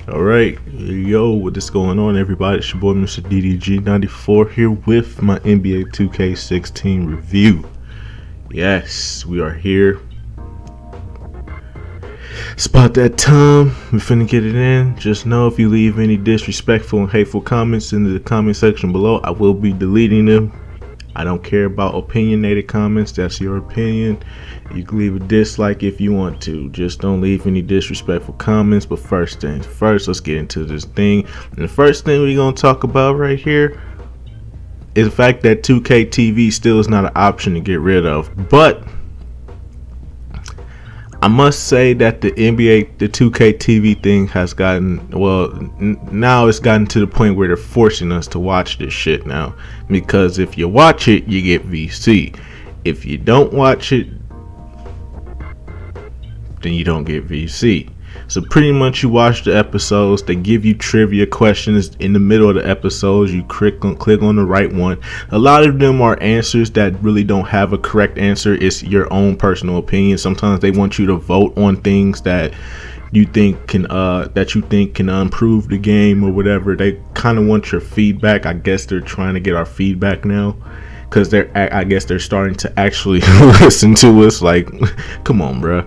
All right, yo, what is going on, everybody? It's your boy, Mr. DDG94, here with my NBA 2K16 review. Yes, we are here. It's about that time. We finna get it in. Just know if you leave any disrespectful and hateful comments in the comment section below, I will be deleting them. I don't care about opinionated comments. That's your opinion. You can leave a dislike if you want to. Just don't leave any disrespectful comments. But first things first, let's get into this thing. And the first thing we're going to talk about right here is the fact that 2K TV still is not an option to get rid of. But I must say that the 2K TV thing has gotten, now it's gotten to the point where they're forcing us to watch this shit now. Because if you watch it, you get VC. If you don't watch it, then you don't get VC. So pretty much you watch the episodes, they give you trivia questions in the middle of the episodes, you click on the right one. A lot of them are answers that really don't have a correct answer. It's your own personal opinion. Sometimes they want you to vote on things that you think can improve the game or whatever. They kind of want your feedback. I guess they're trying to get our feedback now, because I guess they're starting to actually listen to us. Like, come on, bruh.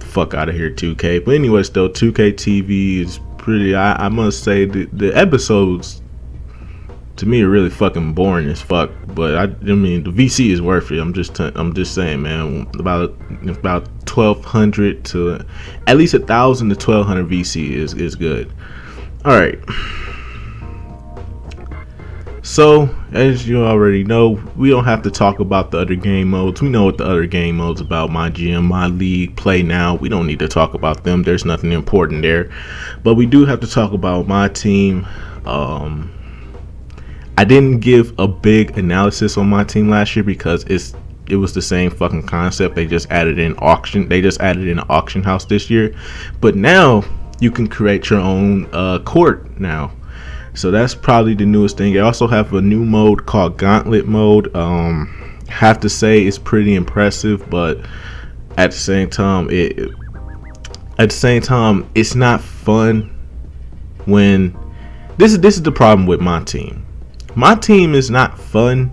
Fuck out of here, 2K. But anyways, though, 2K TV is pretty, I must say the episodes to me are really fucking boring as fuck. But I mean the VC is worth it. I'm just saying, man. About 1,200 to at least 1,000 to 1,200 VC is good. All right. So, as you already know, we don't have to talk about the other game modes. We know what the other game modes about: My GM, My League, Play Now. We don't need to talk about them. There's nothing important there. But we do have to talk about My Team. I didn't give a big analysis on My Team last year because it was the same fucking concept. They just added in auction. They just added in an auction house this year. But now you can create your own court now. So that's probably the newest thing. They also have a new mode called Gauntlet mode. Have to say it's pretty impressive, but at the same time, it's not fun. When this is the problem with My Team. My Team is not fun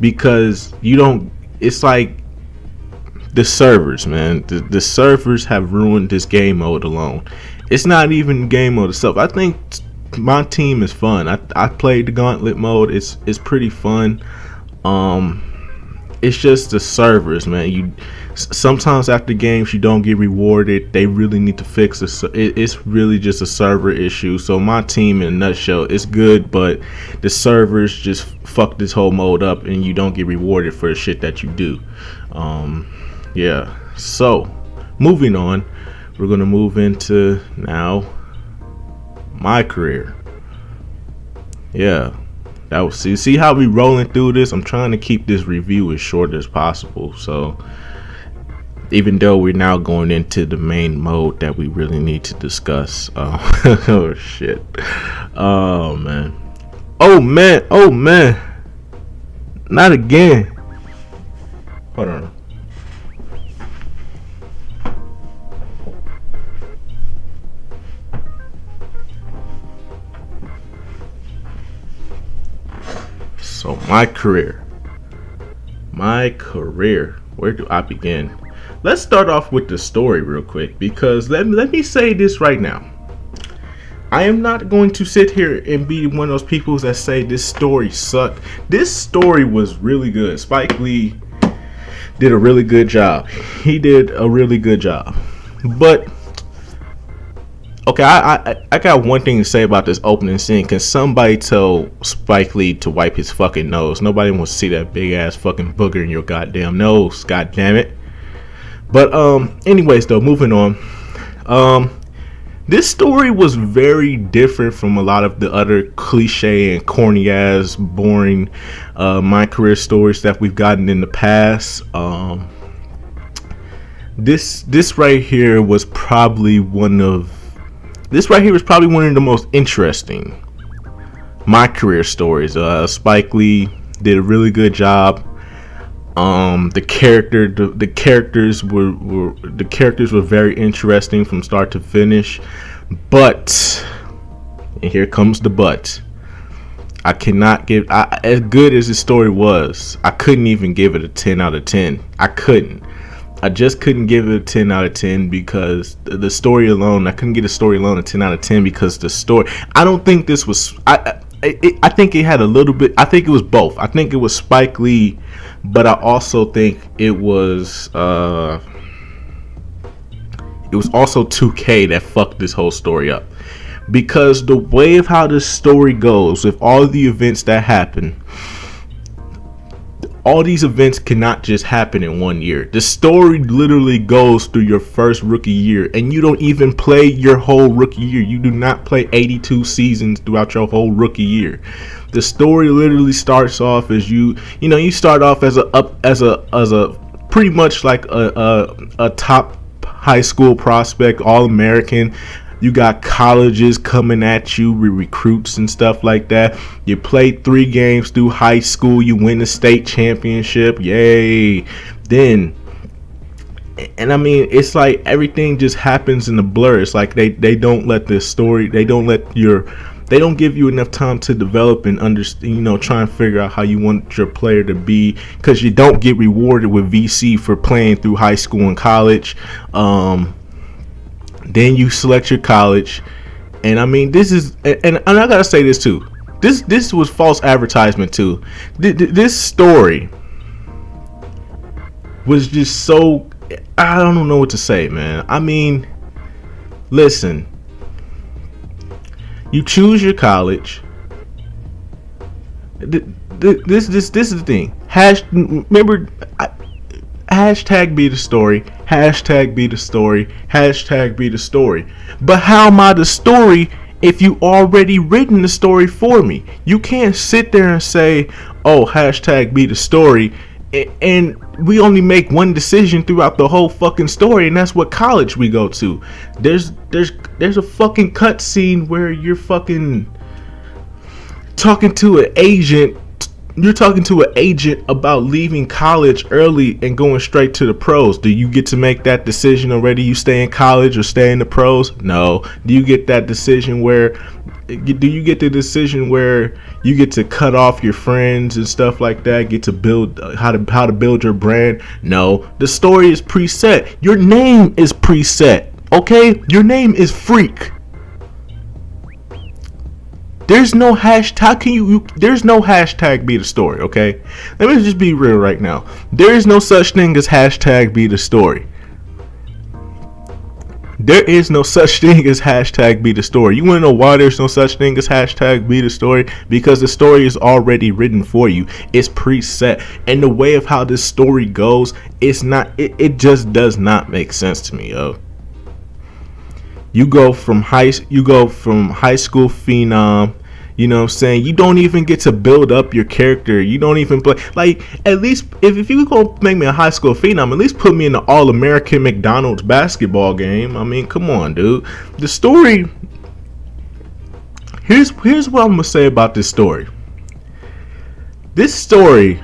because you don't. It's like the servers, man. The servers have ruined this game mode alone. It's not even game mode itself. I think My Team is fun. I played the Gauntlet mode. It's pretty fun. It's just the servers, man. Sometimes after games you don't get rewarded. They really need to fix this. It's really just a server issue. So My Team, in a nutshell, it's good, but the servers just fuck this whole mode up, and you don't get rewarded for the shit that you do. Yeah. So moving on, we're gonna move into now My Career. Yeah, that was see how we rolling through this. I'm trying to keep this review as short as possible, so even though we're now going into the main mode that we really need to discuss. Oh shit. Oh man, not again. Hold on. So my career, where do I begin? Let's start off with the story real quick, because let me say this right now. I am not going to sit here and be one of those people that say this story sucked. This story was really good. Spike Lee did a really good job. He did a really good job. But okay, I got one thing to say about this opening scene. Can somebody tell Spike Lee to wipe his fucking nose? Nobody wants to see that big ass fucking booger in your goddamn nose. God damn it. But anyways, though, moving on. This story was very different from a lot of the other cliche and corny ass, boring My Career stories that we've gotten in the past. This right here was probably one of the most interesting My Career stories. Spike Lee did a really good job. The characters were very interesting from start to finish. But, and here comes the but, I cannot give, as good as the story was, I couldn't even give it a 10 out of 10. I just couldn't give it a 10 out of 10 because the story alone, I couldn't get a story alone a 10 out of 10 because the story, I don't think this was, I think it had a little bit, I think it was both. I think it was Spike Lee, but I also think it was also 2K that fucked this whole story up. Because the way of how this story goes, with all the events that happen, all these events cannot just happen in 1 year. The story literally goes through your first rookie year, and you don't even play your whole rookie year. You do not play 82 seasons throughout your whole rookie year. The story literally starts off as you start off as a pretty much like a top high school prospect, All-American. You got colleges coming at you with recruits and stuff like that. You play 3 games through high school. You win the state championship. Yay. Then, and I mean, it's like everything just happens in a blur. It's like they don't let this story, they don't give you enough time to develop and understand, try and figure out how you want your player to be, because you don't get rewarded with VC for playing through high school and college. Then you select your college, and I mean, this is, and I gotta say this too. This was false advertisement too. This story was just so, I don't know what to say, man. I mean, listen, you choose your college. This is the thing. Remember. Hashtag be the story. Hashtag be the story. Hashtag be the story. But how am I the story if you already written the story for me? You can't sit there and say, oh, hashtag be the story, and we only make one decision throughout the whole fucking story, and that's what college we go to. There's a fucking cutscene where you're fucking talking to an agent. You're talking to an agent about leaving college early and going straight to the pros. Do you get to make that decision already? You stay in college or stay in the pros? No. Do you get that decision where you get to cut off your friends and stuff like that? Get to build how to build your brand? No. The story is preset. Your name is preset. Okay? Your name is Freak. There's no hashtag. There's no hashtag be the story, okay? Let me just be real right now. There is no such thing as hashtag be the story. There is no such thing as hashtag be the story. You want to know why there's no such thing as hashtag be the story? Because the story is already written for you. It's preset. And the way of how this story goes, it just does not make sense to me, yo. You go from high school phenom, you know what I'm saying? You don't even get to build up your character. You don't even play. Like, at least, if you go make me a high school phenom, at least put me in the All-American McDonald's basketball game. I mean, come on, dude. The story, here's what I'm going to say about this story. This story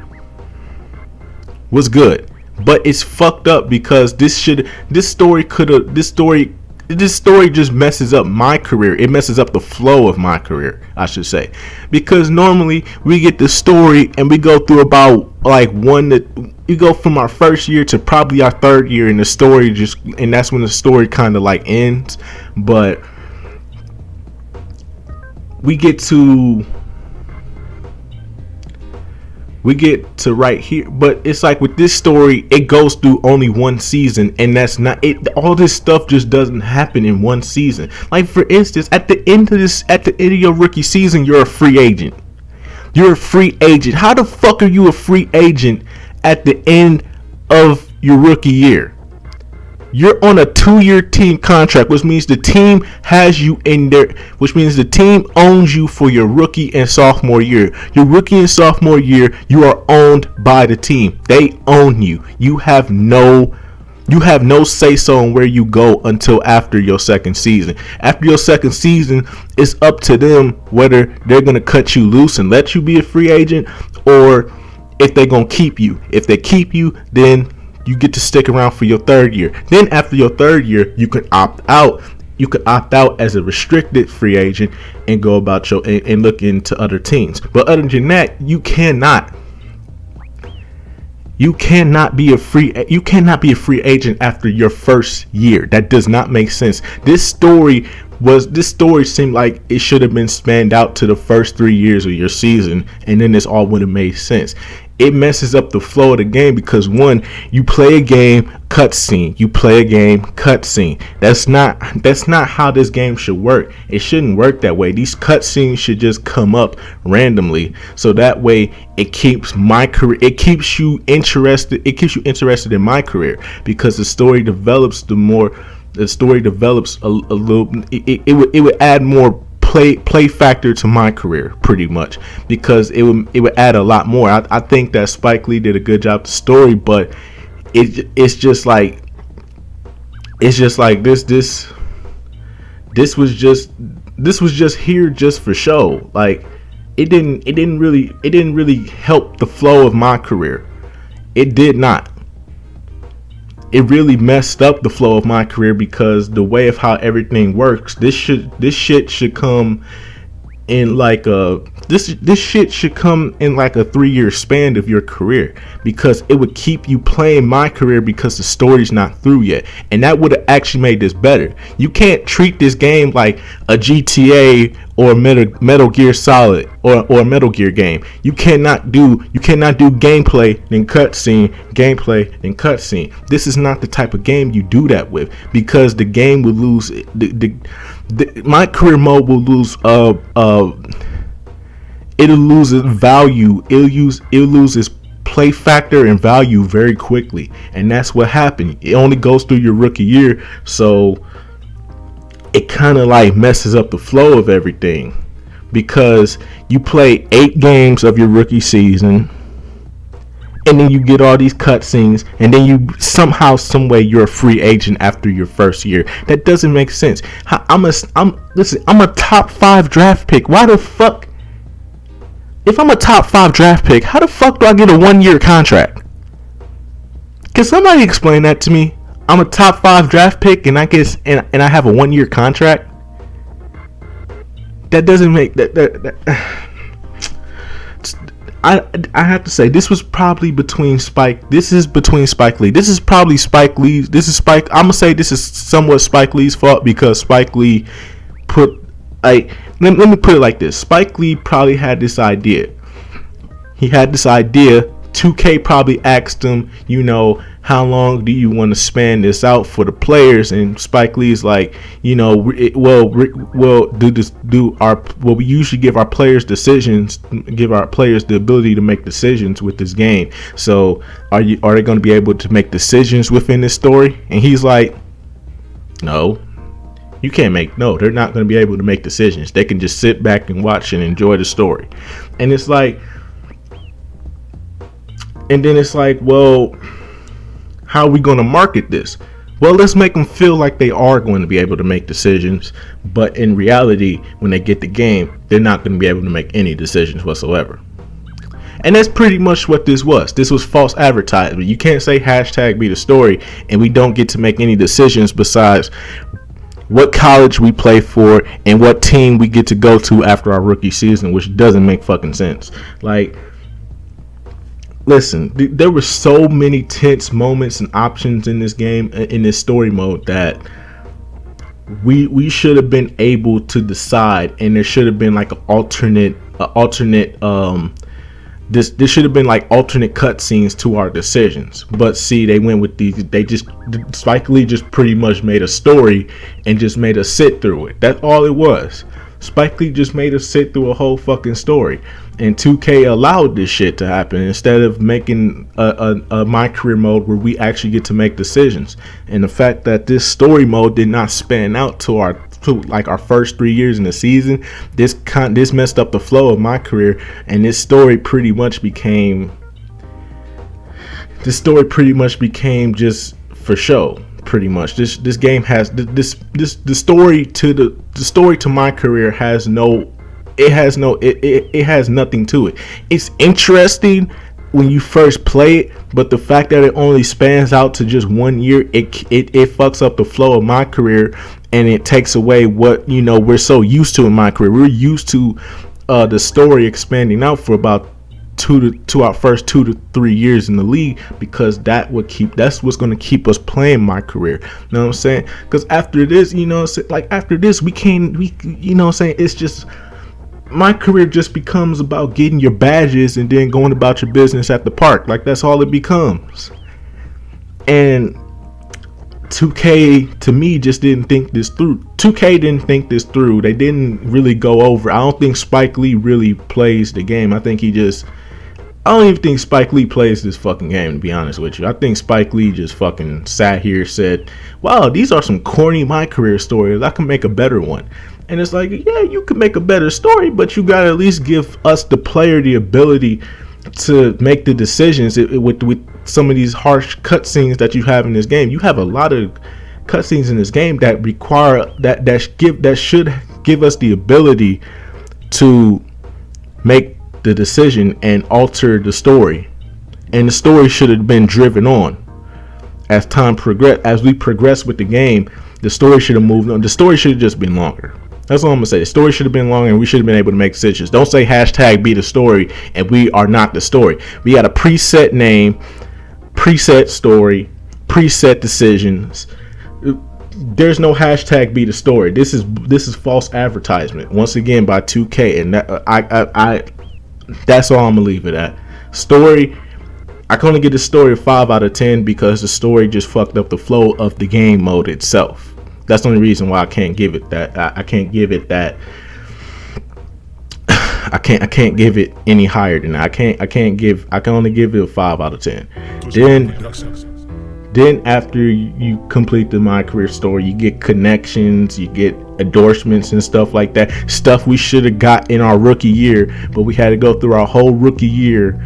was good, but it's fucked up because this story just messes up my career. It messes up the flow of my career, I should say. Because normally we get the story and we go through about like we go from our first year to probably our third year, and that's when the story kind of like ends. But we get to right here, but it's like with this story, it goes through only one season, and that's not it. All this stuff just doesn't happen in one season. Like, for instance, at the end of your rookie season, you're a free agent. How the fuck are you a free agent at the end of your rookie year? You're on a 2-year team contract, which means the team has you in there, which means the team owns you for your rookie and sophomore year. Your rookie and sophomore year, you are owned by the team. They own you. You have no say so on where you go until after your second season. After your second season, it's up to them whether they're going to cut you loose and let you be a free agent, or if they're going to keep you. If they keep you, then you get to stick around for your third year. Then after your third year, you can opt out you could opt out as a restricted free agent and go about your and look into other teams. But other than that, you cannot be a free agent after your first year. That does not make sense. This story seemed like it should have been spanned out to the first 3 years of your season, and then this all would have made sense. It messes up the flow of the game because, one, you play a game, cutscene. You play a game, cutscene. That's not how this game should work. It shouldn't work that way. These cutscenes should just come up randomly, so that way it keeps my career. It keeps you interested. It keeps you interested in my career because the story develops. A little. It would add more play factor to my career, pretty much, because it would add a lot more. I think that Spike Lee did a good job with the story, but it's just like this was just here just for show. Like it didn't really help the flow of my career. It did not. It really messed up the flow of my career because the way of how everything works, this shit should come in like this shit should come in like a 3-year span of your career, because it would keep you playing my career because the story's not through yet, and that would have actually made this better. You can't treat this game like a GTA or a Metal Gear Solid or a Metal Gear game. You cannot do gameplay then cutscene. This is not the type of game you do that with, because the game will lose my career mode will lose it'll lose its value. It'll lose its play factor and value very quickly, and that's what happened. It only goes through your rookie year, so it kind of like messes up the flow of everything, because you play 8 games of your rookie season, and then you get all these cutscenes, and then you somehow, some way, you're a free agent after your first year. That doesn't make sense. I'm a top 5 draft pick. Why the fuck? If I'm a top 5 draft pick, how the fuck do I get a 1-year contract? Can somebody explain that to me? I'm a top 5 draft pick, and I have a 1-year contract. That doesn't make that. I have to say, this was probably between Spike. This is between Spike Lee. This is probably Spike Lee. This is Spike. I'm gonna say this is somewhat Spike Lee's fault, because Spike Lee let me put it like this. Spike Lee probably had this idea. He had this idea. 2K probably asked him, how long do you want to span this out for the players? And Spike Lee's like, we usually give our players the ability to make decisions with this game. So are they going to be able to make decisions within this story? And he's like, no. They're not going to be able to make decisions. They can just sit back and watch and enjoy the story. And it's like, well, how are we going to market this? Well, let's make them feel like they are going to be able to make decisions, but in reality, when they get the game, they're not going to be able to make any decisions whatsoever. And that's pretty much what this was. This was false advertisement. You can't say hashtag be the story and we don't get to make any decisions besides what college we play for and what team we get to go to after our rookie season, which doesn't make fucking sense. Like, listen, there were so many tense moments and options in this game, in this story mode, that we should have been able to decide, and there should have been like an alternate this should have been like alternate cutscenes to our decisions. But see, they went with these. Spike Lee just pretty much made a story and just made us sit through it. That's all it was. Spike Lee just made us sit through a whole fucking story, and 2K allowed this shit to happen instead of making a my career mode where we actually get to make decisions. And the fact that this story mode did not span out to our first 3 years in the season, this messed up the flow of my career, and this story pretty much became just for show. Pretty much, this game has the story to my career has nothing to it. It's interesting when you first play it, but the fact that it only spans out to just 1 year, it fucks up the flow of my career, and it takes away what we're so used to in my career. We're used to the story expanding out for about our first 2 to 3 years in the league, because that's what's going to keep us playing my career. You know what I'm saying? Because after this, after this, it's just, my career just becomes about getting your badges and then going about your business at the park. Like, that's all it becomes. And 2K, to me, just didn't think this through. 2K didn't think this through. They didn't really go over. I don't think Spike Lee really plays the game. I don't even think Spike Lee plays this fucking game, to be honest with you. I think Spike Lee just fucking sat here, said, wow, these are some corny my career stories. I can make a better one. And it's like, yeah, you can make a better story, but you gotta at least give us, the player, the ability to make the decisions with some of these harsh cutscenes that you have in this game. You have a lot of cutscenes in this game that require that should give us the ability to make the decision and alter the story. And the story should have been driven on as time progressed. As we progress with the game, the story should have moved on. The story should have just been longer. That's all I'm gonna say. The story should have been longer, and we should have been able to make decisions. Don't say hashtag be the story and we are not the story. We got a preset name, preset story, preset decisions. There's no hashtag be the story. This is false advertisement once again by 2K, and that that's all I'm gonna leave it at. Story, I can only give the story a 5 out of 10 because the story just fucked up the flow of the game mode itself. That's the only reason why I can't give it that. I can't give it that. I can't give it any higher than that. I can only give it a 5 out of 10. Then after you complete the My Career story, you get connections, you get endorsements and stuff like that. Stuff we should have got in our rookie year, but we had to go through our whole rookie year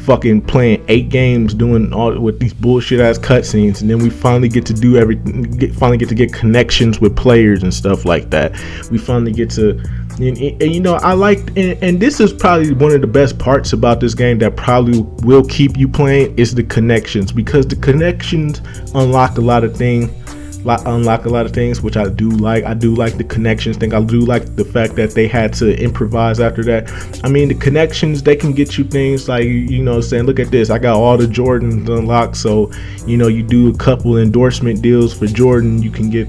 fucking playing 8 games, doing all with these bullshit ass cutscenes, and then we finally get to do everything. Finally get to get connections with players and stuff like that. We finally get to, and I liked, and this is probably one of the best parts about this game that probably will keep you playing, is the connections, because the connections unlock a lot of things. Which I do like. I do like the connections thing. I do like the fact that they had to improvise after that. I mean, the connections, they can get you things like, saying, look at this, I got all the Jordans unlocked, so you do a couple endorsement deals for Jordan, you can get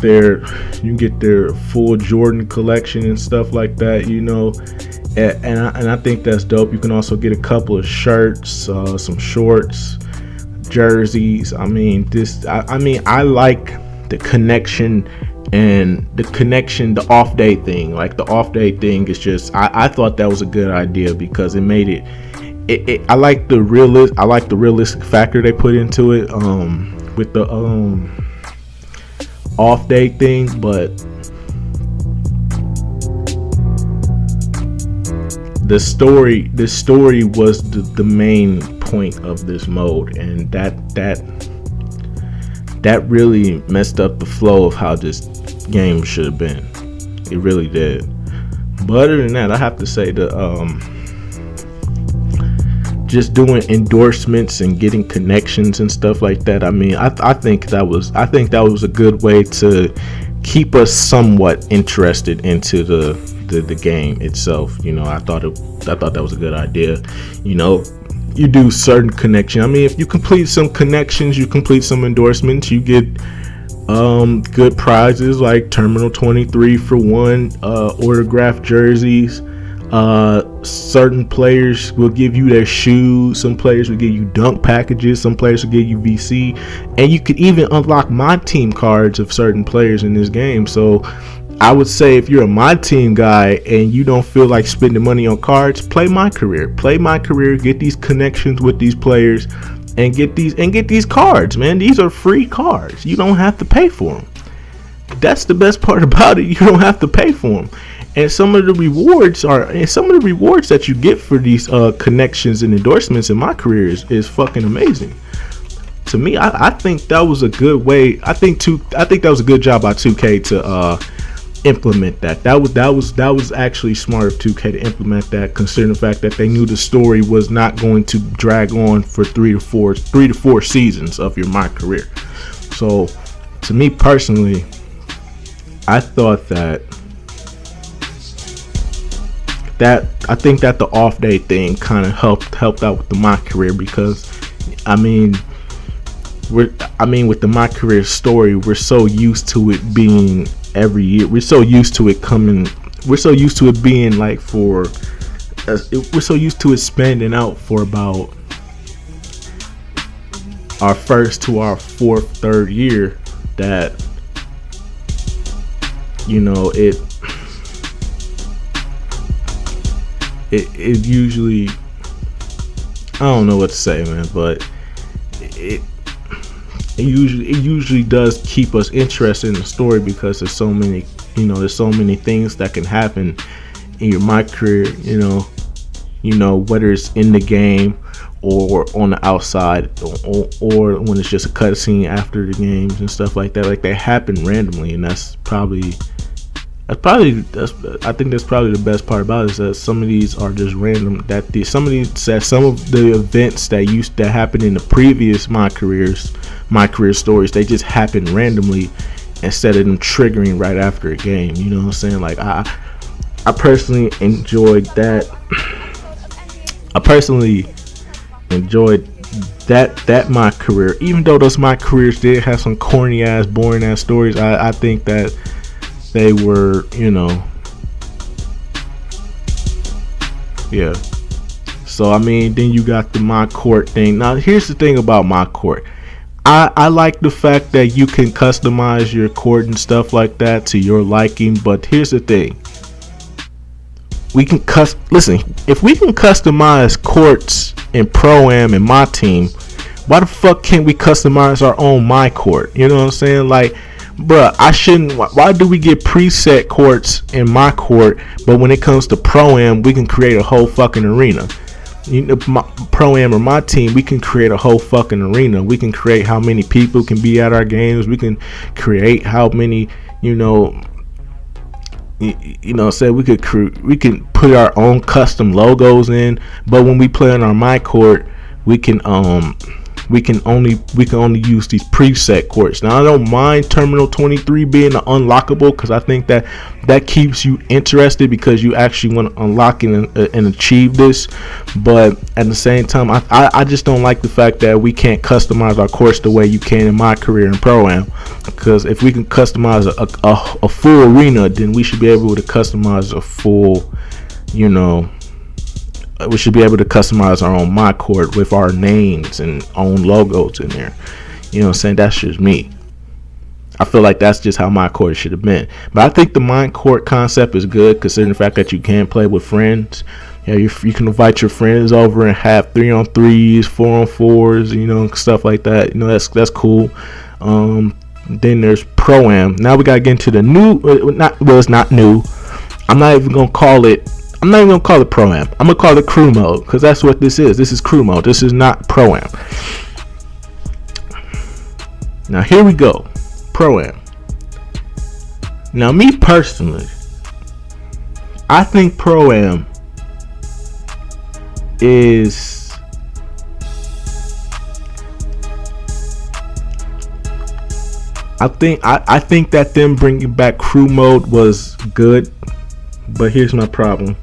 their full Jordan collection and stuff like that, and I think that's dope. You can also get a couple of shirts, some shorts, jerseys. I like the connection, and the off day thing. Like, the off day thing is just, I thought that was a good idea because it made it I like the realistic factor they put into it with the off day thing. But the story was the main point of this mode, and that really messed up the flow of how this game should have been. It really did. But other than that, I have to say that just doing endorsements and getting connections and stuff like that, I think that was a good way to keep us somewhat interested into the game itself. I thought that was a good idea. You do certain connection. If you complete some connections, you complete some endorsements, you get good prizes like Terminal 23 for one, autographed jerseys. Certain players will give you their shoes. Some players will give you dunk packages. Some players will give you VC, and you could even unlock my team cards of certain players in this game. So I would say, if you're a My Team guy and you don't feel like spending money on cards, play My Career. Get these connections with these players, and get these cards, man. These are free cards. You don't have to pay for them. That's the best part about it. You don't have to pay for them. And some of the rewards that you get for these connections and endorsements in My Career is fucking amazing. To me, I think that was a good way. I think that was a good job by 2K to implement that. That was actually smart of 2K to implement that, considering the fact that they knew the story was not going to drag on for 3 to 4 seasons of your My Career. So to me personally, I thought that I think that the off day thing kind of helped out with the My Career, because I mean with the My Career story, we're so used to it being every year. We're so used to it being like we're so used to it spending out for about our first to our third year, that it usually, I don't know what to say, man, but it usually does keep us interested in the story, because there's so many things that can happen in your My Career, whether it's in the game or on the outside, or when it's just a cutscene after the games and stuff like that. Like, they happen randomly, and I think that's probably the best part about it, is that some of these are just random. Some of the events that happened in the previous My Career stories, they just happen randomly instead of them triggering right after a game. You know what I'm saying? Like, I personally enjoyed that. I personally enjoyed that My Career, even though those My Careers did have some corny ass, boring ass stories. I think that they were, yeah. So I mean, then you got the My Court thing. Now here's the thing about My Court. I like the fact that you can customize your court and stuff like that to your liking, but here's the thing. If we can customize courts in Pro-Am and my team, why the fuck can't we customize our own My Court? You know what I'm saying? Like, bruh, why do we get preset courts in My Court, but when it comes to Pro-Am, we can create a whole fucking arena? Pro-Am or my team, we can create a whole fucking arena. We can create how many people can be at our games. We can create how many, we can put our own custom logos in. But when we play on our My Court, we can only use these preset courts. Now I don't mind Terminal 23 being unlockable, because I think that keeps you interested, because you actually want to unlock and achieve this. But at the same time, I just don't like the fact that we can't customize our courts the way you can in My Career and Pro-Am. Because if we can customize a full arena, then we should be able to customize a full, we should be able to customize our own My Court with our names and own logos in there. You know what I'm saying? That's just me. I feel like that's just how My Court should have been. But I think the My Court concept is good, considering the fact that you can play with friends. You can invite your friends over and have 3-on-3s, 4-on-4s, stuff like that. That's cool. Then there's Pro-Am. Now we gotta get into the new. It's not new. I'm not even gonna call it Pro-Am. I'm gonna call it Crew Mode, because that's what this is. This is Crew Mode. This is not Pro-Am. Now here we go. Pro-Am. Now me personally, I think Pro-Am is I think that them bringing back Crew Mode was good, but here's my problem.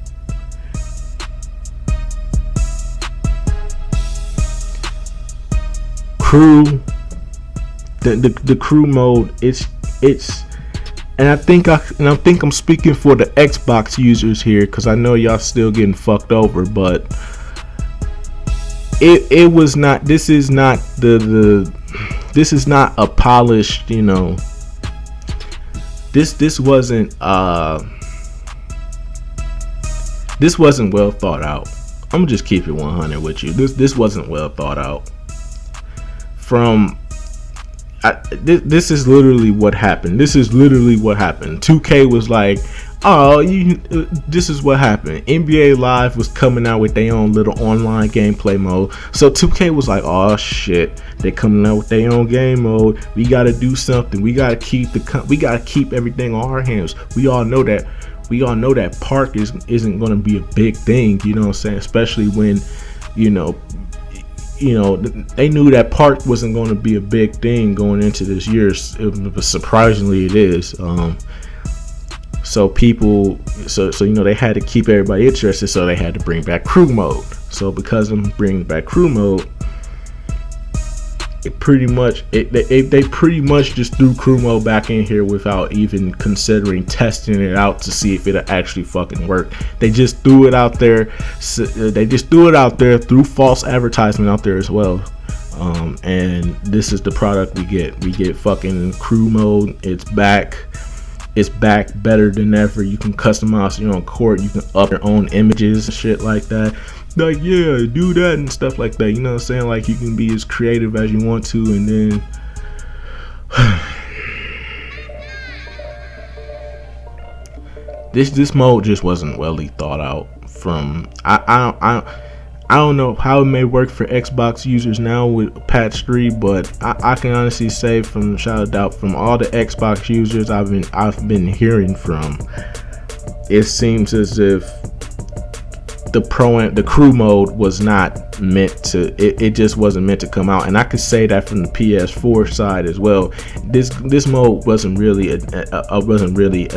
The Crew Mode, it's and I think I'm speaking for the Xbox users here, because I know y'all still getting fucked over, but it was not. This is not this is not a polished, this wasn't well thought out. I'm gonna just keep it 100 with you. This wasn't well thought out. This is literally what happened. 2K was like, this is what happened. NBA Live was coming out with their own little online gameplay mode. So 2K was like, oh shit, they're coming out with their own game mode. We gotta do something. We gotta keep everything on our hands. We all know that park isn't gonna be a big thing. You know what I'm saying? Especially when, they knew that park wasn't going to be a big thing going into this year. But surprisingly, it is. So they had to keep everybody interested. So they had to bring back crew mode. So because of bringing back crew mode, they pretty much just threw crew mode back in here without even considering testing it out to see if it actually fucking worked. They just threw it out there. Threw false advertisement out there as well. And this is the product we get. We get fucking crew mode. It's back. It's back better than ever. You can customize your own court. You can up your own images and shit like that. Like, yeah, do that and stuff like that. You know what I'm saying? Like, you can be as creative as you want to, and then this mode just wasn't well thought out. I don't know how it may work for Xbox users now with patch 3, but I can honestly say, from shout out from all the Xbox users I've been hearing from, it seems as if the crew mode was not meant to. It just wasn't meant to come out, and I could say that from the PS4 side as well. This mode wasn't really it wasn't really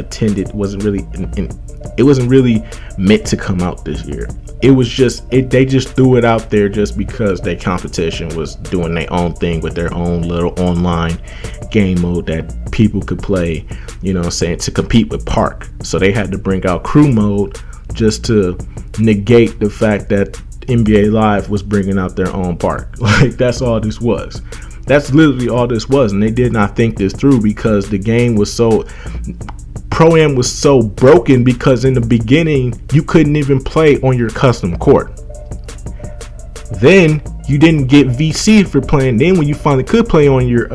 meant to come out this year. It was just they just threw it out there just because their competition was doing their own thing with their own little online game mode that people could play, you know what I'm saying, to compete with Park. So they had to bring out crew mode just to negate the fact that NBA Live was bringing out their own Park. Like, that's all this was. That's literally all this was, and they did not think this through because the game was so Pro-Am was so broken, because in the beginning you couldn't even play on your custom court. Then you didn't get VC for playing. Then when you finally could play on your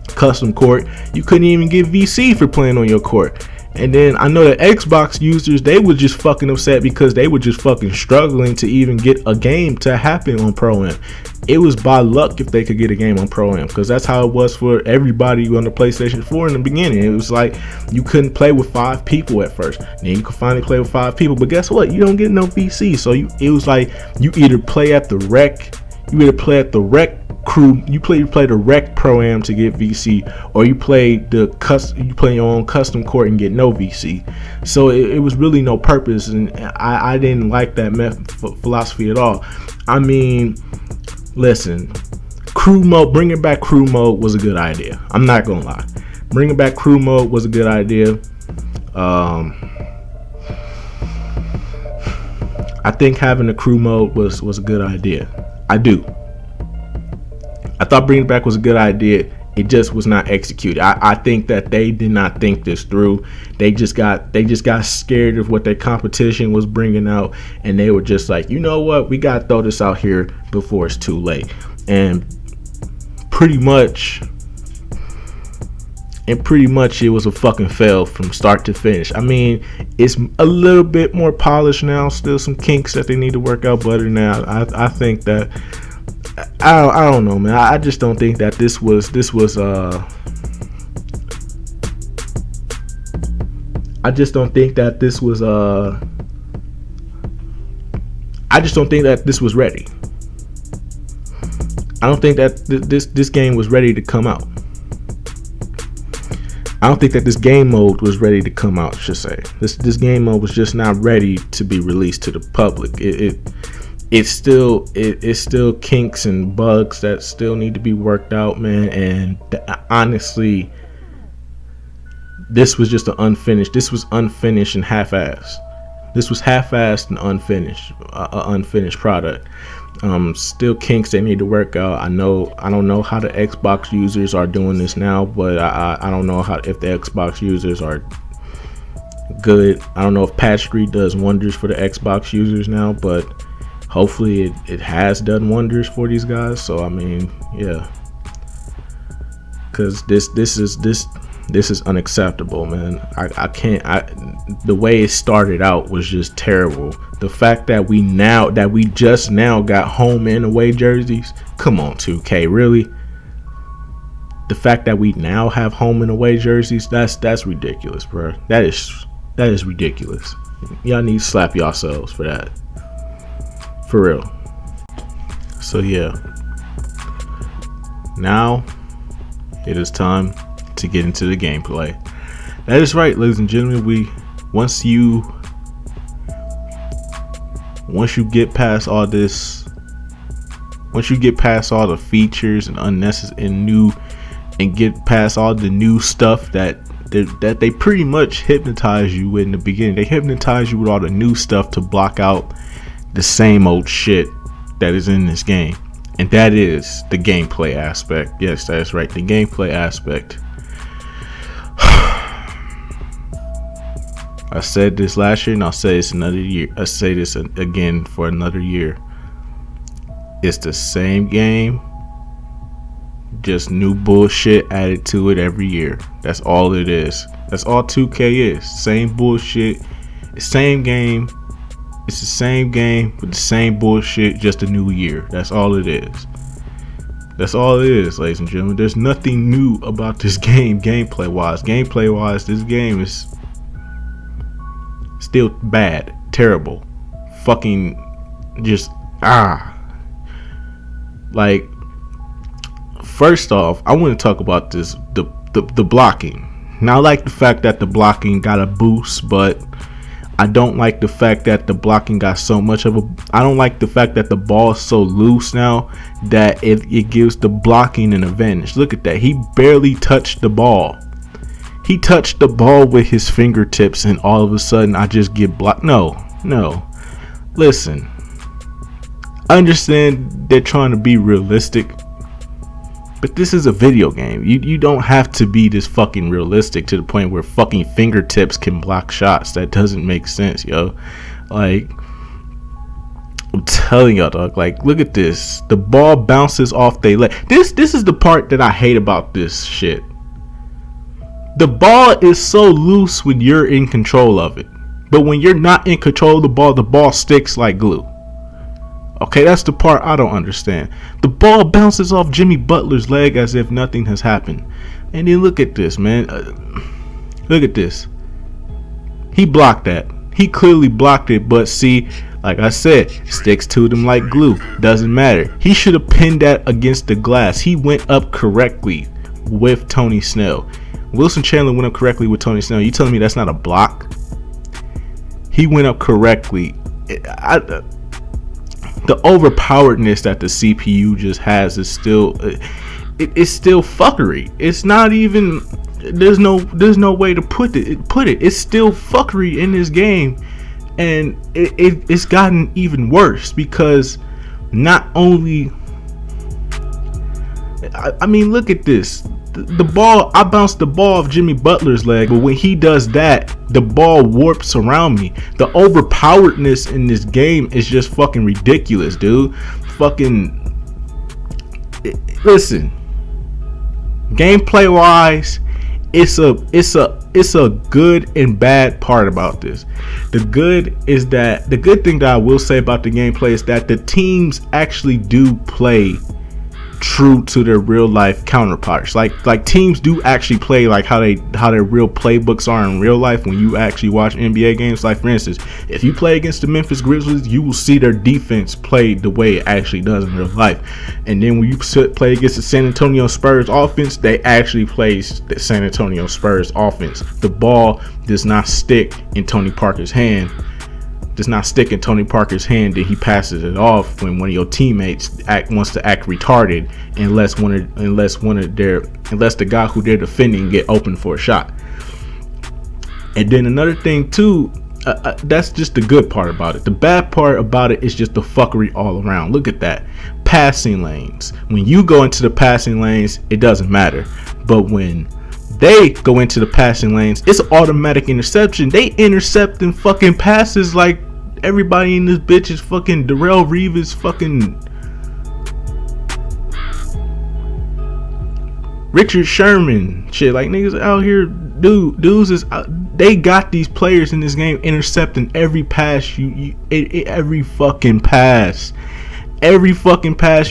custom court, you couldn't even get VC for playing on your court. And then I know that Xbox users, they were just fucking upset because they were just fucking struggling to even get a game to happen on Pro-Am. It was by luck if they could get a game on Pro-Am, because that's how it was for everybody on the PlayStation 4 in the beginning. It was like you couldn't play with 5 people at first. Then you could finally play with 5 people, but guess what? You don't get no VC. So it was like you either play at the rec, crew, you play the rec Pro-Am to get VC, or you play your own custom court and get no VC. So it was really no purpose, and I didn't like that philosophy at all. I mean, listen, bringing back crew mode was a good idea. I'm not gonna lie, bringing back crew mode was a good idea. I think having a crew mode was a good idea. I do. I thought bringing it back was a good idea. It just was not executed. I think that they did not think this through. They just got scared of what their competition was bringing out, and they were just like, you know what, we gotta throw this out here before it's too late. And pretty much it was a fucking fail from start to finish. I mean, it's a little bit more polished now. Still some kinks that they need to work out better now. I think that. I don't know, man. I just don't think that this was I just don't think that this was ready. I don't think that this game was ready to come out. I don't think that this game mode was ready to come out, I should say. This game mode was just not ready to be released to the public. It's still kinks and bugs that still need to be worked out, man. And honestly, this was just unfinished. This was unfinished and half-assed. This was half-assed and unfinished product. Still kinks they need to work out. I don't know how the Xbox users are doing this now, but I don't know if the Xbox users are good. I don't know if patch 3 does wonders for the Xbox users now, but hopefully it has done wonders for these guys. So I mean, yeah, because this is unacceptable, man. I can't. The way it started out was just terrible. The fact that we just now got home and away jerseys. Come on, 2K, really? The fact that we now have home and away jerseys, that's ridiculous, bro. That is ridiculous. Y'all need to slap yourselves for that. For real. So yeah, now it is time to get into the gameplay. That is right, ladies and gentlemen. Once you get past all this, once you get past all the features and unnecessary and new, and get past all the new stuff that they pretty much hypnotize you with in the beginning. They hypnotize you with all the new stuff to block out the same old shit that is in this game. And that is the gameplay aspect. Yes, that is right, the gameplay aspect. I said this last year and I'll say this another year. I say this again for another year. It's the same game, just new bullshit added to it every year. That's all it is. That's all 2K is. Same bullshit. Same game. It's the same game with the same bullshit, just a new year. That's all it is. That's all it is, ladies and gentlemen. There's nothing new about this game, gameplay wise. Gameplay wise, this game is still bad, terrible, fucking just like, first off, I want to talk about this the blocking. Now, I like the fact that the blocking got a boost, but I don't like the fact that the blocking got so much of a. I don't like the fact that the ball is so loose now that it gives the blocking an advantage. Look at that. He barely touched the ball. He touched the ball with his fingertips, and all of a sudden I just get blocked. No. Listen. I understand they're trying to be realistic, but this is a video game. You don't have to be this fucking realistic to the point where fucking fingertips can block shots. That doesn't make sense, yo. Like, I'm telling y'all, dog. Like, look at this. The ball bounces off they leg. This is the part that I hate about this shit. The ball is so loose when you're in control of it, but when you're not in control of the ball sticks like glue. Okay, that's the part I don't understand. The ball bounces off Jimmy Butler's leg as if nothing has happened. And then look at this, man. Look at this. He blocked that. He clearly blocked it, but see, like I said, sticks to them like glue. Doesn't matter. He should have pinned that against the glass. He went up correctly with Tony Snell. Wilson Chandler went up correctly with Tony Snell. You telling me that's not a block? He went up correctly. The overpoweredness that the CPU just has is still, it's still fuckery. It's not even, there's no way to put it. It's still fuckery in this game, and it's gotten even worse because not only, I mean, look at this. The ball, I bounced the ball off Jimmy Butler's leg, but when he does that, the ball warps around me. The overpoweredness in this game is just fucking ridiculous, dude. Fucking listen. Gameplay wise, it's a good and bad part about this. The good thing that I will say about the gameplay is that the teams actually do play true to their real life counterparts. Like teams do actually play like how their real playbooks are in real life when you actually watch NBA games. Like, for instance, if you play against the Memphis Grizzlies, you will see their defense play the way it actually does in real life. And then when you play against the San Antonio Spurs offense, they actually play the San Antonio Spurs offense. The ball does not stick in Tony Parker's hand. Then he passes it off when one of your teammates wants to act retarded, unless the guy who they're defending get open for a shot. And then another thing too, that's just the good part about it. The bad part about it is just the fuckery all around. Look at that. Passing lanes. When you go into the passing lanes, it doesn't matter. But when they go into the passing lanes, it's automatic interception. They intercepting fucking passes like everybody in this bitch is fucking Darrelle Revis, fucking Richard Sherman shit. Like, niggas out here, dudes is they got these players in this game intercepting every pass every fucking pass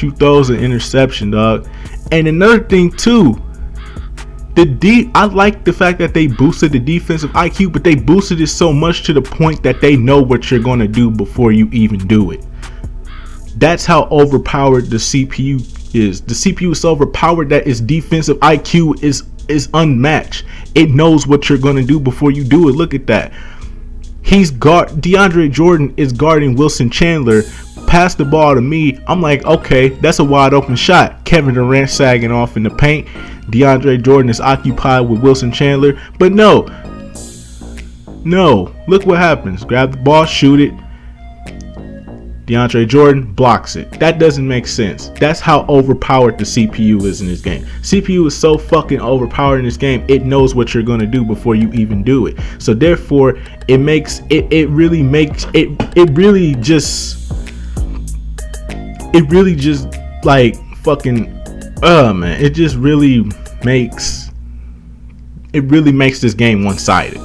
you throw is an interception, dog. And another thing too, I like the fact that they boosted the defensive IQ, but they boosted it so much to the point that they know what you're gonna do before you even do it. That's how overpowered the CPU is. The CPU is so overpowered that its defensive IQ is unmatched. It knows what you're going to do before you do it. Look at that. DeAndre Jordan is guarding Wilson Chandler. Pass the ball to me. I'm like, okay, that's a wide open shot. Kevin Durant sagging off in the paint. DeAndre Jordan is occupied with Wilson Chandler. But no, look what happens. Grab the ball, shoot it. DeAndre Jordan blocks it. That doesn't make sense. That's how overpowered the CPU is in this game. CPU is so fucking overpowered in this game. It knows what you're going to do before you even do it. So therefore, it really just like fucking man, it really makes this game one-sided.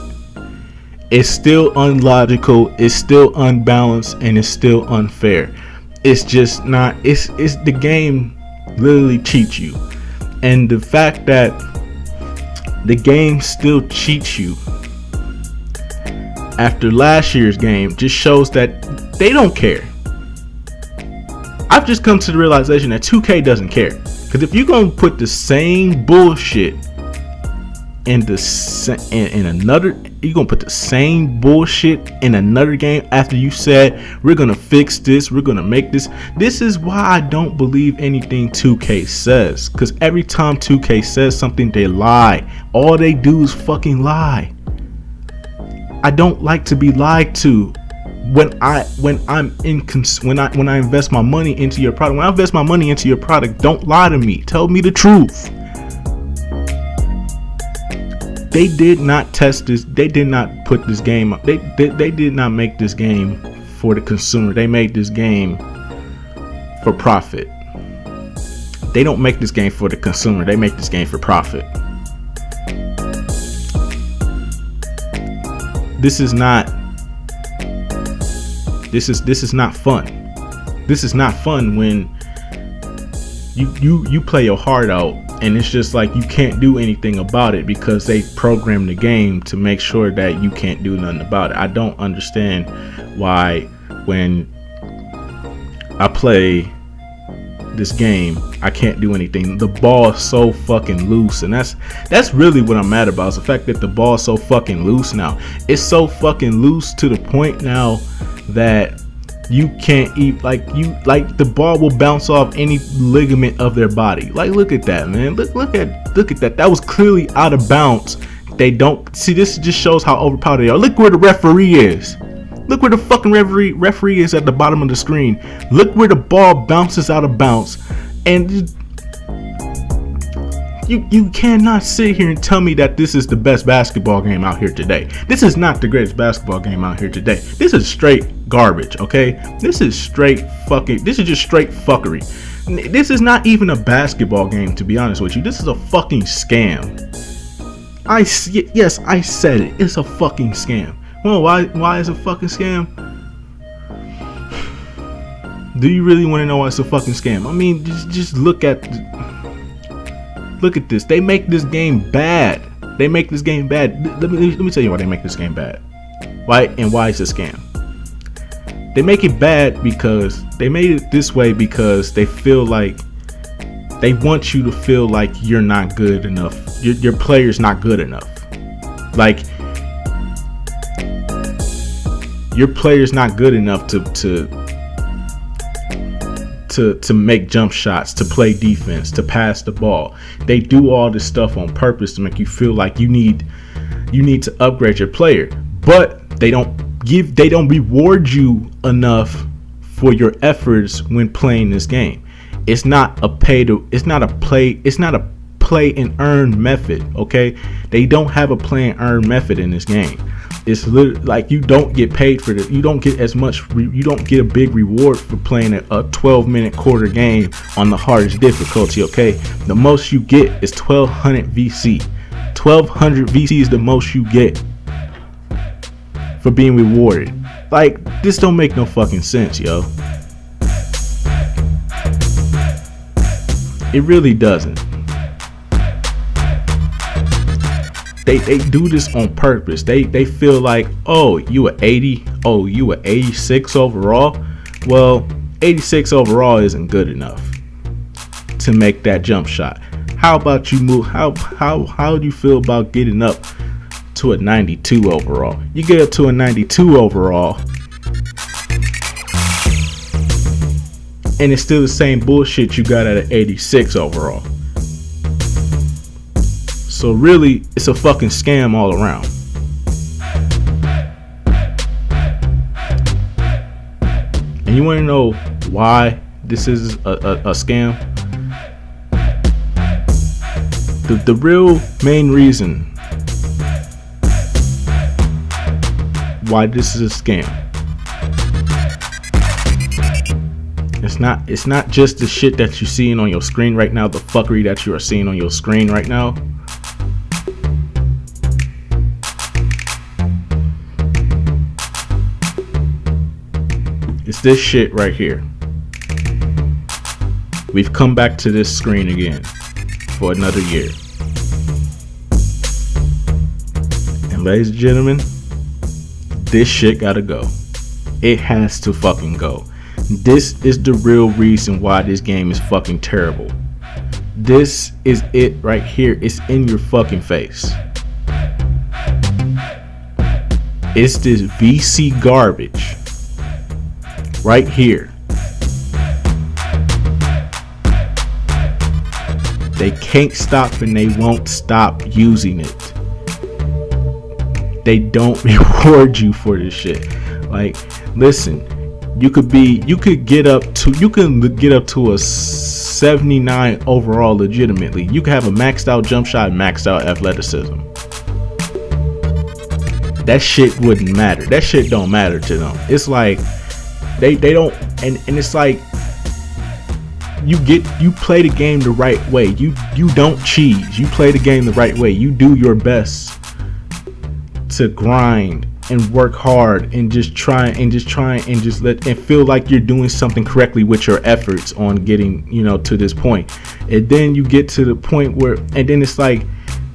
It's still unlogical, it's still unbalanced, and it's still unfair. It's just not, it's the game literally cheats you. And the fact that the game still cheats you after last year's game just shows that they don't care. I've just come to the realization that 2K doesn't care. Because if you're going to put the same bullshit in another game after you said we're gonna fix this, we're gonna make this. This is why I don't believe anything 2K says. Because every time 2K says something, they lie. All they do is fucking lie. I don't like to be lied to. When I invest my money into your product, when I invest my money into your product, don't lie to me. Tell me the truth. They did not test this. They did not put this game up. They did not make this game for the consumer. They made this game for profit. They don't make this game for the consumer. They make this game for profit. This is not fun. This is not fun when you play your heart out and it's just like you can't do anything about it because they programmed the game to make sure that you can't do nothing about it. I don't understand why when I play this game I can't do anything. The ball is so fucking loose, and that's really what I'm mad about, is the fact that the ball is so fucking loose now. It's so fucking loose to the point now that you can't eat, like the ball will bounce off any ligament of their body. Like, look at that, man. Look at that. That was clearly out of bounds. They don't see, this just shows how overpowered they are. Look where the referee is. Look where the fucking referee is at the bottom of the screen. Look where the ball bounces out of bounds. And you cannot sit here and tell me that this is the best basketball game out here today. This is not the greatest basketball game out here today. This is straight garbage, okay? This is just straight fuckery. This is not even a basketball game, to be honest with you. This is a fucking scam. Yes, I said it. It's a fucking scam. Well, why is it a fucking scam? Do you really want to know why it's a fucking scam? I mean, just look at this. They make this game bad. Let me tell you why they make this game bad. Why it's a scam. They make it bad because they made it this way because they feel like they want you to feel like you're not good enough. Your player's not good enough. Like, your player's not good enough to make jump shots, to play defense, to pass the ball. They do all this stuff on purpose to make you feel like you need to upgrade your player, but they don't reward you enough for your efforts when playing this game. It's not a play and earn method, okay? They don't have a play and earn method in this game. It's literally like you don't get paid for this. You don't get as much. You don't get a big reward for playing a 12-minute quarter game on the hardest difficulty. Okay, the most you get is 1200 VC. 1200 VC is the most you get for being rewarded. Like, this don't make no fucking sense, yo. It really doesn't. They do this on purpose. They feel like, oh, you an 80, oh, you an 86 overall. Well, 86 overall isn't good enough to make that jump shot. How about you move? How do you feel about getting up to a 92 overall? You get up to a 92 overall, and it's still the same bullshit you got at an 86 overall. So really, it's a fucking scam all around. And you want to know why this is a scam? The real main reason why this is a scam. It's not just the shit that you're seeing on your screen right now, the fuckery that you are seeing on your screen right now. It's this shit right here. We've come back to this screen again for another year. And ladies and gentlemen, this shit gotta go. It has to fucking go. This is the real reason why this game is fucking terrible. This is it right here. It's in your fucking face. It's this VC garbage right here. They can't stop and they won't stop using it. They don't reward you for this shit. Like, listen, you could get up to a 79 overall legitimately. You could have a maxed out jump shot, maxed out athleticism. That shit wouldn't matter. That shit don't matter to them. It's like they don't, and it's like you play the game the right way. You don't cheese. You play the game the right way. You do your best to grind and work hard and just try and feel like you're doing something correctly with your efforts on getting, to this point. And then you get to the point where, and then it's like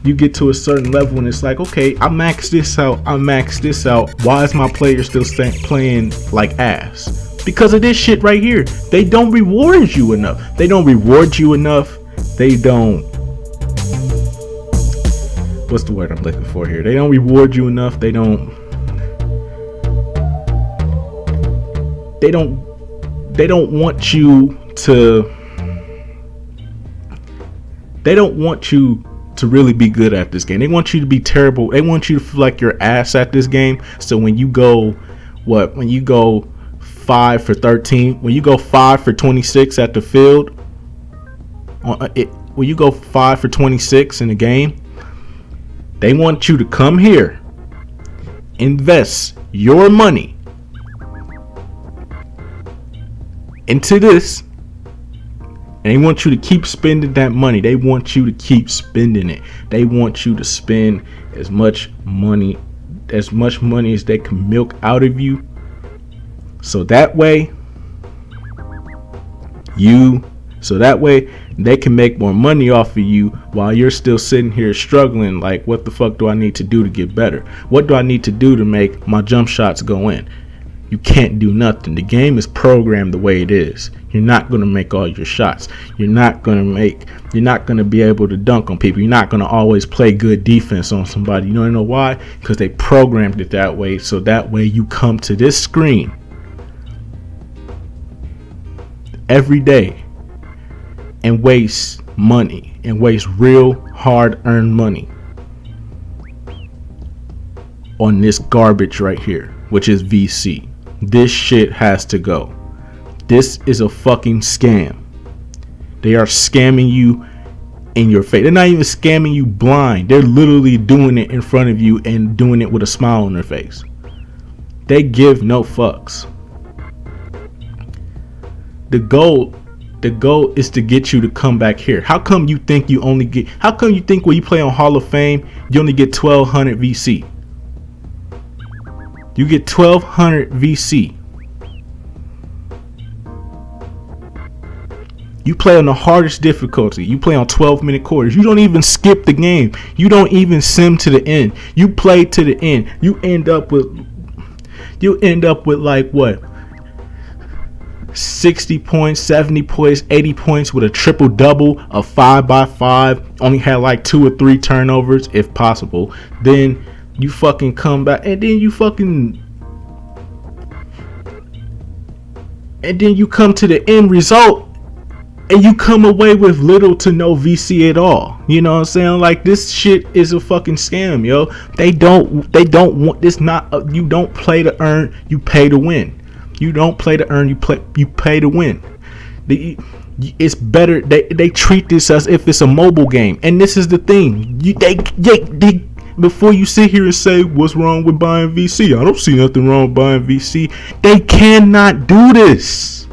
you get to a certain level and it's like, okay, I maxed this out. Why is my player still playing like ass? Because of this shit right here. They don't reward you enough. They don't, what's the word I'm looking for here? They don't reward you enough. They don't want you to really be good at this game. They want you to be terrible. They want you to feel like you're ass at this game. So when you go 5 for 13, when you go 5 for 26 at the field, when you go 5 for 26 in the game, they want you to come here, invest your money into this, and they want you to keep spending that money. They want you to keep spending it. They want you to spend as much money as they can milk out of you, so that way they can make more money off of you while you're still sitting here struggling like, what the fuck do I need to do to get better? What do I need to do to make my jump shots go in? You can't do nothing. The game is programmed the way it is. You're not going to make all your shots. You're not going to be able to dunk on people. You're not going to always play good defense on somebody. You know why? Because they programmed it that way. So that way you come to this screen every day and waste money and waste real hard-earned money on this garbage right here, which is VC. This shit has to go. This is a fucking scam. They are scamming you in your face. They're not even scamming you blind. They're literally doing it in front of you and doing it with a smile on their face. They give no fucks. The goal is to get you to come back here. How come you think when you play on Hall of Fame, you only get 1200 VC? You get 1200 VC. You play on the hardest difficulty. You play on 12-minute quarters. You don't even skip the game. You don't even sim to the end. You play to the end. You end up with like what? 60 points, 70 points, 80 points with a triple double, a 5x5, only had like 2 or 3 turnovers if possible. Then you fucking come back and then you come to the end result and you come away with little to no VC at all. You know what I'm saying? Like, this shit is a fucking scam, yo. They don't want this. You don't play to earn, you pay to win. You don't play to earn, you pay to win. It's better they treat this as if it's a mobile game. And this is the thing. They before you sit here and say what's wrong with buying VC, I don't see nothing wrong with buying VC. They cannot do this.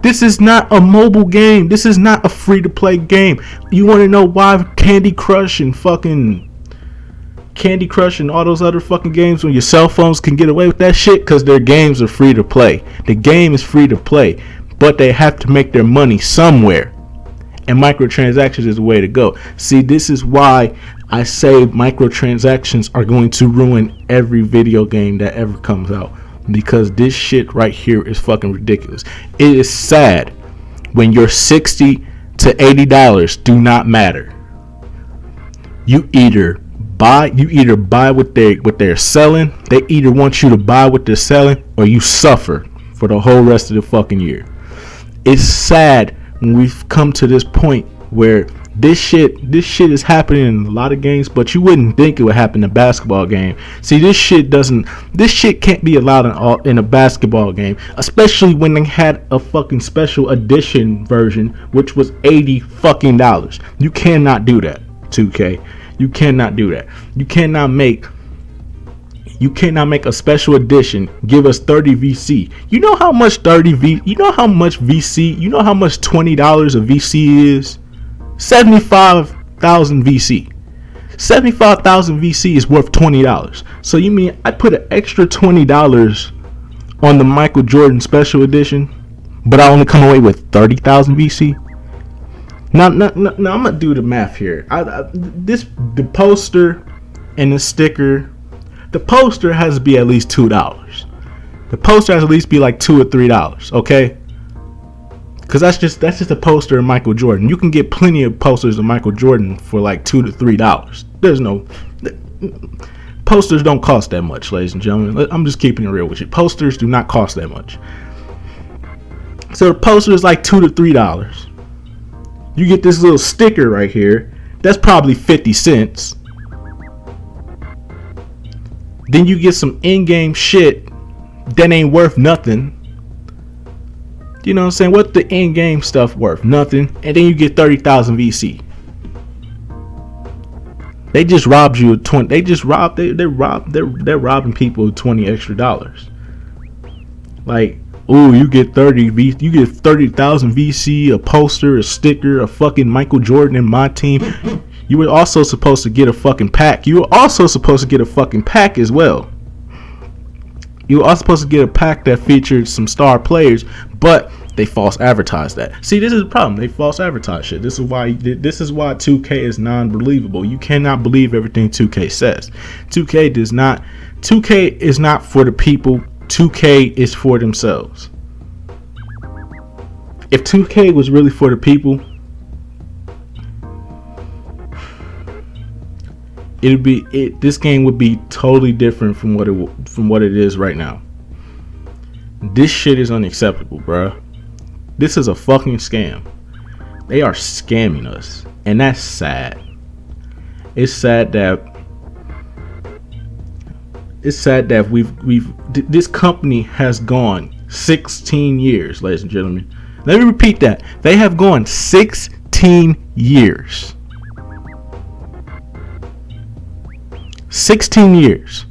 This is not a mobile game. This is not a free to play game. You want to know why Candy Crush and all those other fucking games on your cell phones can get away with that shit? Because their games are free to play. The game is free to play, but they have to make their money somewhere, and microtransactions is the way to go. See, this is why I say microtransactions are going to ruin every video game that ever comes out, because this shit right here is fucking ridiculous. It is sad when your $60 to $80 do not matter. You either buy what they're selling. They either want you to buy what they're selling, or you suffer for the whole rest of the fucking year. It's sad when we've come to this point where this shit is happening in a lot of games, but you wouldn't think it would happen in a basketball game. See, this shit can't be allowed in a basketball game, especially when they had a fucking special edition version, which was $80 fucking dollars. You cannot do that, 2K. You cannot do that. You cannot make a special edition, give us 30 VC. You know how much VC, you know how much $20 of VC is? 75,000 VC. 75,000 VC is worth $20. So you mean I put an extra $20 on the Michael Jordan special edition, but I only come away with 30,000 VC? Now, I'm gonna do the math here. The poster and the sticker. The poster has to be at least $2. The poster has to at least be like $2 or $3. Okay, because that's just a poster of Michael Jordan. You can get plenty of posters of Michael Jordan for like $2 to $3. Posters don't cost that much, ladies and gentlemen. I'm just keeping it real with you. Posters do not cost that much. So the poster is like $2 to $3. You get this little sticker right here. That's probably 50 cents. Then you get some in-game shit that ain't worth nothing. You know what I'm saying? What the in-game stuff worth? Nothing. And then you get 30,000 VC. They just robbed you of 20. They're robbing people of $20 extra. Like, ooh, you get 30,000 VC, a poster, a sticker, a fucking Michael Jordan in my team. You were also supposed to get a fucking pack. You were also supposed to get a fucking pack as well. You were also supposed to get a pack that featured some star players, but they false advertised that. See, this is the problem. They false advertise shit. This is why 2K is non-believable. You cannot believe everything 2K says. 2K is not for the people. 2K is for themselves. If 2K was really for the people, this game would be totally different from what it is right now. This shit is unacceptable, bruh. This is a fucking scam. They are scamming us, and that's sad. It's sad that this company has gone 16 years, ladies and gentlemen. Let me repeat that. They have gone 16 years. 16 years.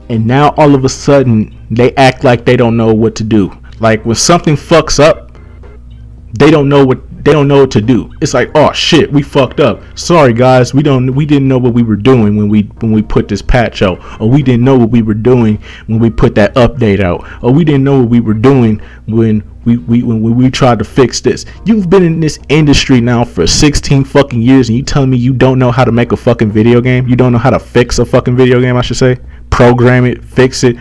And now all of a sudden they act like they don't know what to do. Like when something fucks up, they don't know what they don't know what to do. It's like, oh shit, we fucked up. Sorry guys, we didn't know what we were doing when we put this patch out, or we didn't know what we were doing when we put that update out, or we didn't know what we were doing when we tried to fix this. You've been in this industry now for 16 fucking years, and you telling me you don't know how to make a fucking video game? You don't know how to fix a fucking video game, I should say. Program it, fix it.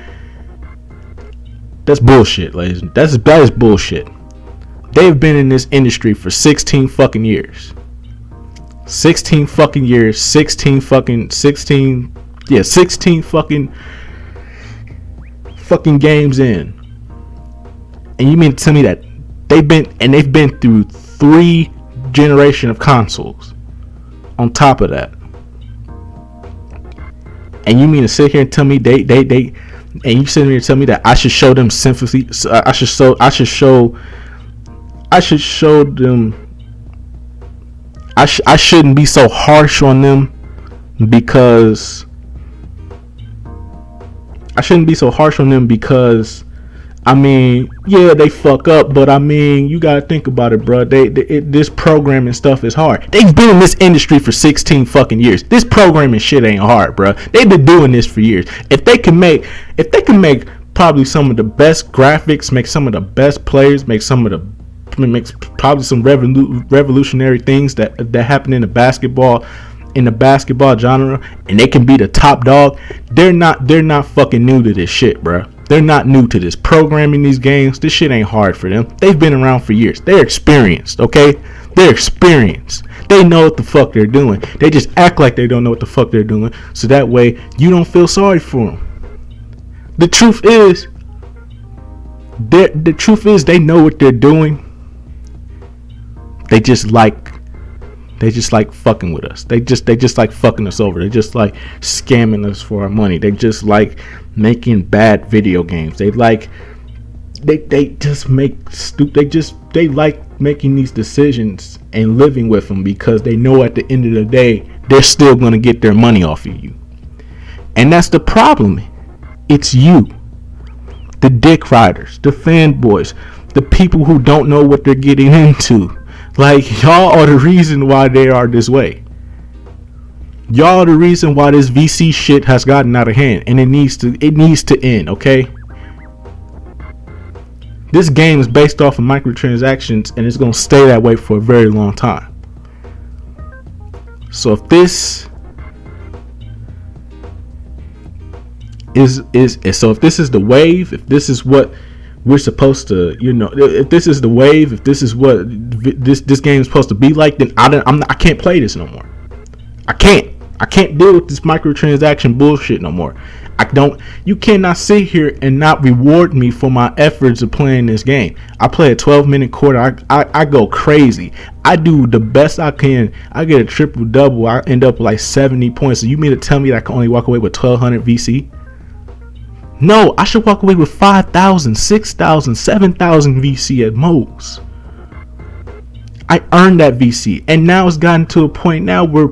That's bullshit, ladies. That is bullshit. They've been in this industry for 16 fucking years. 16 fucking years. 16 fucking games in. And you mean to tell me that they've been through 3 generations of consoles on top of that? And you mean to sit here and tell me and you sit here and tell me that I should show them sympathy? I should show them. I shouldn't be so harsh on them because I mean, yeah, they fuck up, but I mean, you gotta think about it, bro. This programming stuff is hard. They've been in this industry for 16 fucking years. This programming shit ain't hard, bro. They've been doing this for years. If they can make probably some of the best graphics, make some of the best players, make probably some revolutionary things that happen in the basketball genre, and they can be the top dog, they're not fucking new to this shit, bro. They're not new to this. Programming these games, this shit ain't hard for them. They've been around for years. They're experienced, okay? They're experienced. They know what the fuck they're doing. They just act like they don't know what the fuck they're doing, so that way you don't feel sorry for them. The truth is they know what they're doing. They just like fucking with us. They just like fucking us over. They just like scamming us for our money. They just like making bad video games. They like making these decisions and living with them because they know at the end of the day they're still gonna get their money off of you. And that's the problem. It's you, the dick riders, the fanboys, the people who don't know what they're getting into. Like, y'all are the reason why they are this way. Y'all are the reason why this VC shit has gotten out of hand, and it needs to end, okay? This game is based off of microtransactions, and it's gonna stay that way for a very long time. So if this is the wave, if this is what we're supposed to, if this is the wave, if this is what this game is supposed to be like, then I can't play this no more. I can't deal with this microtransaction bullshit no more. You cannot sit here and not reward me for my efforts of playing this game. I play a 12-minute quarter. I go crazy. I do the best I can. I get a triple double. I end up with like 70 points. So you mean to tell me that I can only walk away with 1200 VC? No, I should walk away with 5,000, 6,000, 7,000 VC at most. I earned that VC, and now it's gotten to a point now where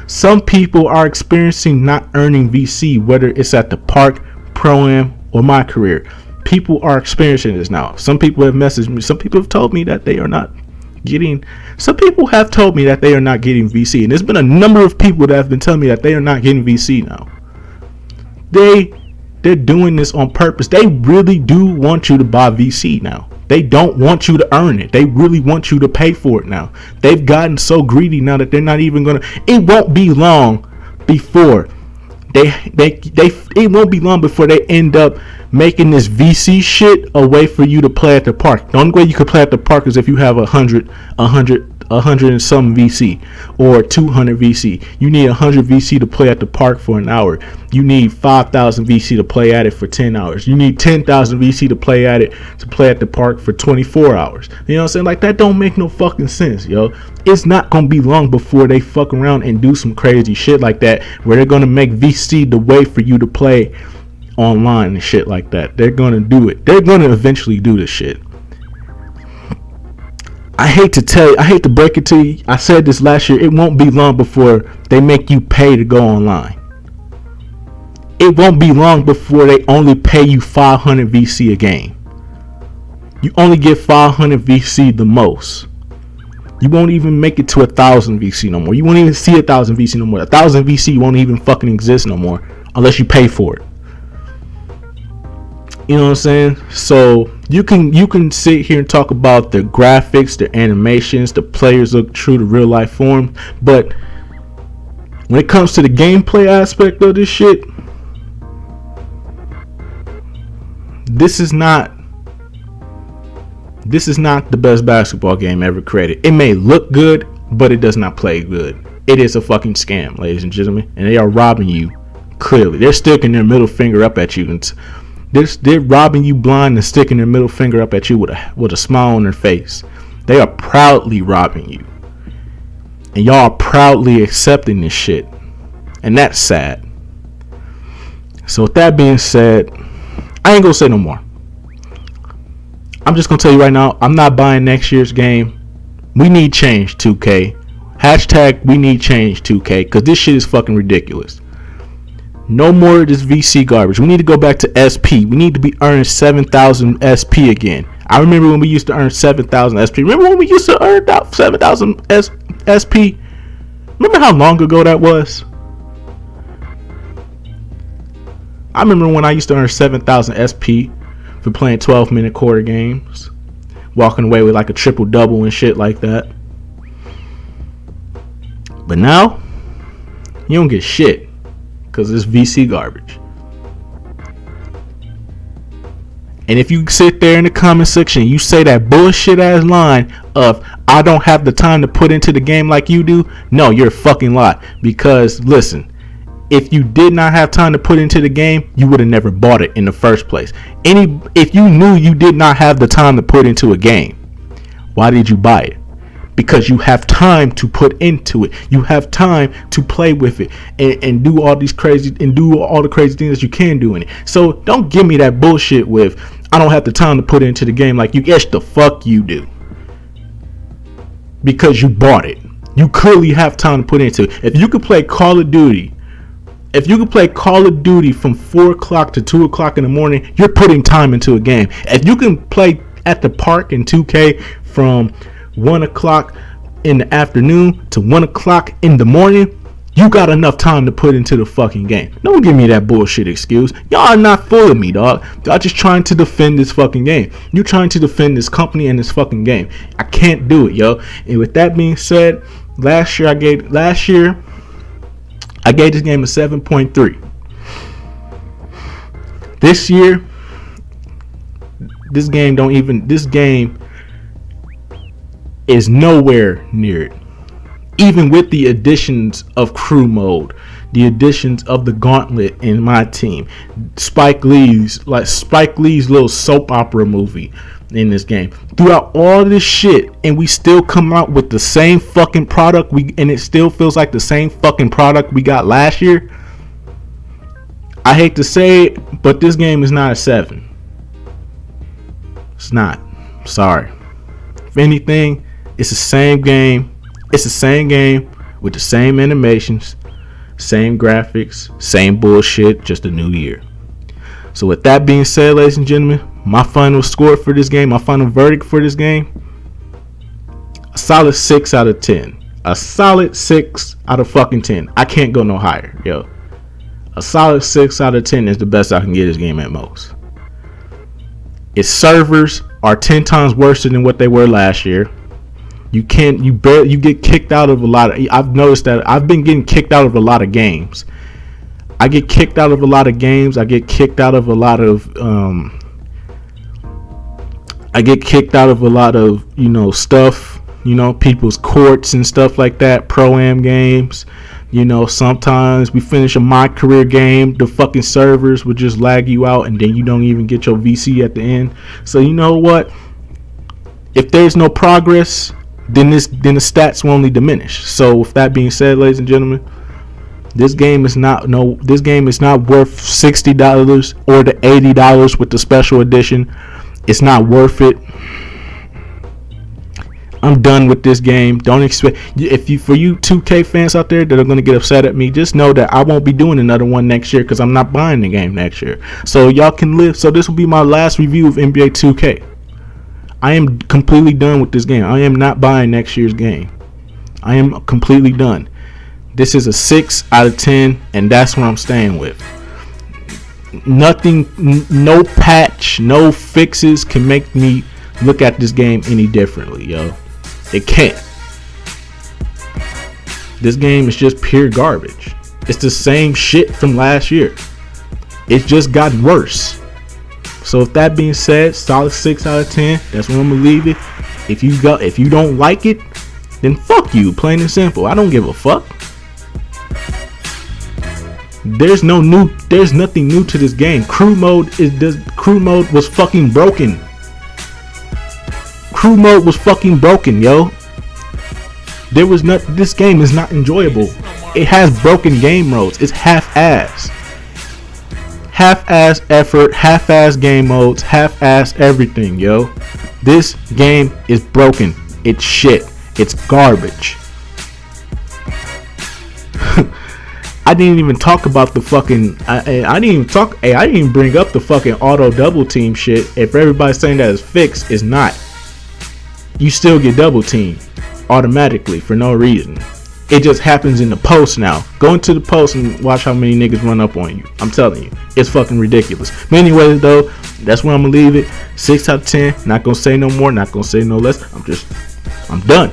some people are experiencing not earning VC, whether it's at the park, Pro-Am, or my career. People are experiencing this now. Some people have messaged me. Some people have told me that they are not getting. Some people have told me that they are not getting VC, and there's been a number of people that have been telling me that they are not getting VC now. They're doing this on purpose. They really do want you to buy VC now. They don't want you to earn it. They really want you to pay for it now. They've gotten so greedy now that they're not even gonna. It won't be long before it won't be long before they end up making this VC shit a way for you to play at the park. The only way you could play at the park is if you have 100 and some VC or 200 VC. You need 100 VC to play at the park for an hour. You need 5,000 VC to play at it for 10 hours. You need 10,000 VC to play at the park for 24 hours. You know what I'm saying? Like, that don't make no fucking sense, yo. It's not gonna be long before they fuck around and do some crazy shit like that, where they're gonna make VC the way for you to play online and shit like that. They're gonna do it. They're gonna eventually do this shit. I hate to break it to you. I said this last year. It won't be long before they make you pay to go online. It won't be long before they only pay you 500 VC a game. You only get 500 VC the most. You won't even make it to 1,000 VC no more. You won't even see 1,000 VC no more. 1,000 VC won't even fucking exist no more unless you pay for it. You know what I'm saying? So you can sit here and talk about the graphics, the animations, the players look true to real life form, but when it comes to the gameplay aspect of this shit, this is not the best basketball game ever created. It may look good, but it does not play good. It is a fucking scam, ladies and gentlemen, and they are robbing you. Clearly, they're sticking their middle finger up at you, and they're robbing you blind and sticking their middle finger up at you with a smile on their face. They are proudly robbing you, and y'all are proudly accepting this shit, and that's sad. So with that being said, I ain't gonna say no more. I'm just gonna tell you right now, I'm not buying next year's game. We need change, 2K. Hashtag we need change, 2K, because this shit is fucking ridiculous. No more of this VC garbage. We need to go back to SP. We need to be earning 7,000 SP again. I remember when we used to earn 7,000 SP. Remember when we used to earn 7,000 SP? Remember how long ago that was? I remember when I used to earn 7,000 SP for playing 12-minute quarter games, walking away with like a triple-double and shit like that. But now, you don't get shit because it's VC garbage. And if you sit there in the comment section, you say that bullshit ass line of I don't have the time to put into the game like you do, no, you're a fucking lie. Because listen, if you did not have time to put into the game, you would have never bought it in the first place. If you knew you did not have the time to put into a game, why did you buy it? Because you have time to put into it. You have time to play with it and do all the crazy things that you can do in it. So don't give me that bullshit with I don't have the time to put into the game like you. Yes, the fuck you do. Because you bought it. You clearly have time to put into it. If you could play Call of Duty from 4 o'clock to 2 o'clock in the morning, you're putting time into a game. If you can play at the park in 2K from 1 o'clock in the afternoon to 1 o'clock in the morning, you got enough time to put into the fucking game. Don't give me that bullshit excuse. Y'all are not fooling me, dog. Y'all just trying to defend this fucking game. You're trying to defend this company and this fucking game. I can't do it, yo. And with that being said, last year I gave this game a 7.3. This year, this game is nowhere near it. Even with the additions of crew mode, the additions of the gauntlet in my team, Spike Lee's little soap opera movie in this game. Throughout all this shit, and we still come out with the same fucking product, and it still feels like the same fucking product we got last year. I hate to say it, but this game is not a 7. It's not. Sorry. If anything, it's the same game. It's the same game with the same animations, same graphics, same bullshit, just a new year. So with that being said, ladies and gentlemen, my final score for this game, my final verdict for this game, a solid 6 out of 10. A solid 6 out of fucking 10. I can't go no higher, yo. A solid 6 out of 10 is the best I can get this game at most. Its servers are 10 times worse than what they were last year. You get kicked out of a lot of. I've noticed that I've been getting kicked out of a lot of games. I get kicked out of a lot of games. I get kicked out of a lot of. Stuff. People's courts and stuff like that. Pro-am games. Sometimes we finish a My Career game, the fucking servers would just lag you out, and then you don't even get your VC at the end. So you know what? If there's no progress, then the stats will only diminish. So with that being said, ladies and gentlemen, this game is not worth $60 or the $80 with the special edition. It's not worth it. I'm done with this game. Don't expect for you 2K fans out there that are going to get upset at me, just know that I won't be doing another one next year because I'm not buying the game next year. So y'all can live. So this will be my last review of NBA 2K. I am completely done with this game. I am not buying next year's game. I am completely done. This is a 6 out of 10, and that's what I'm staying with. Nothing, no patch, no fixes can make me look at this game any differently, yo. It can't. This game is just pure garbage. It's the same shit from last year. It's just gotten worse. So with that being said, solid 6 out of 10. That's where I'm gonna leave it. If you don't like it, then fuck you, plain and simple. I don't give a fuck. There's nothing new to this game. Crew mode was fucking broken. Crew mode was fucking broken, yo. This game is not enjoyable. It has broken game modes. It's half-ass. Half-ass effort, half-ass game modes, half-ass everything, yo. This game is broken. It's shit. It's garbage. I didn't even talk about the fucking. I didn't even bring up the fucking auto double team shit. If everybody's saying that it's fixed, it's not. You still get double team automatically for no reason. It just happens in the post now. Go into the post and watch how many niggas run up on you. I'm telling you, it's fucking ridiculous. But anyways, though, that's where I'm gonna leave it. 6 out of 10. Not gonna say no more. Not gonna say no less. I'm done.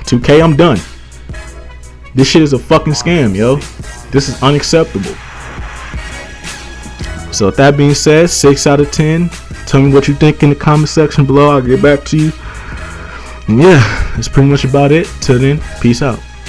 2K, I'm done. This shit is a fucking scam, yo. This is unacceptable. So with that being said, 6 out of 10. Tell me what you think in the comment section below. I'll get back to you. And yeah, that's pretty much about it. Till then, peace out.